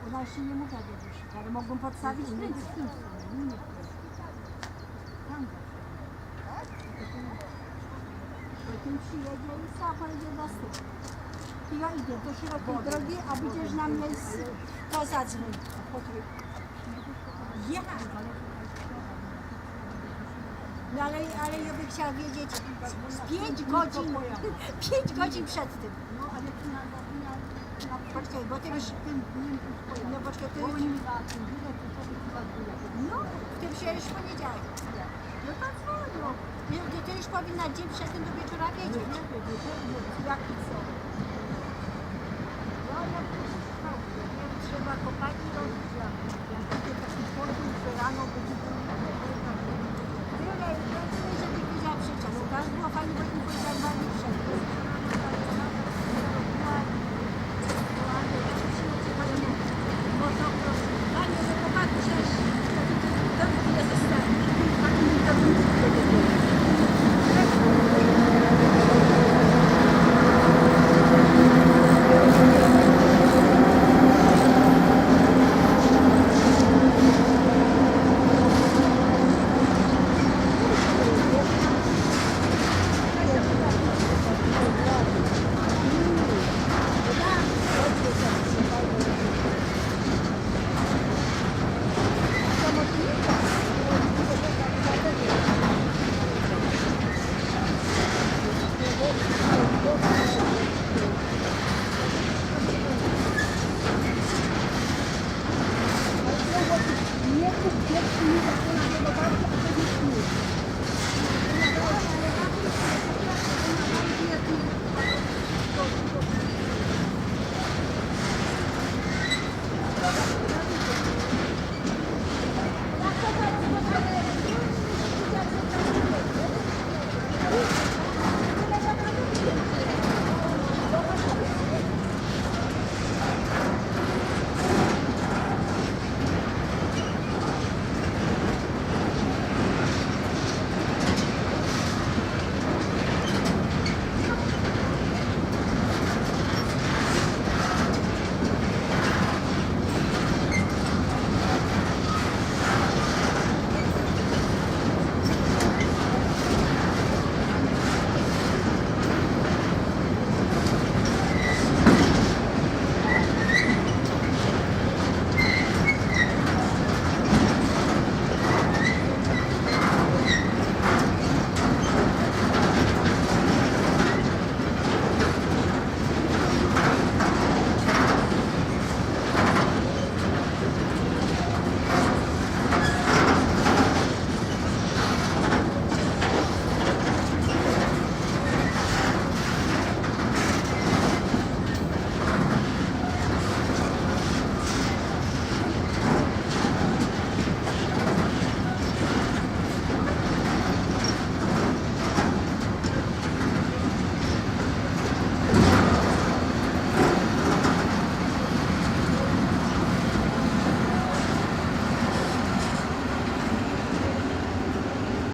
Ona jeszcze nie mówiła do Duszka, ale mogą podstawić prędzej. Potem przyjedzie i sama pojedzie do styku. Ja idę do szerokiej drogi, a będziesz na mnie to zadzwoń. Ja. No ale ja bym chciała wiedzieć z 5 godzin, 5 godzin przed tym. No ale ty na Poczekaj, bo ty już... No poczekaj, ty już... No, ty przyjedziesz w poniedziałek. No to dzwonią. Ty już powinna dzień przed tym do wieczora wiedzieć. jaki co?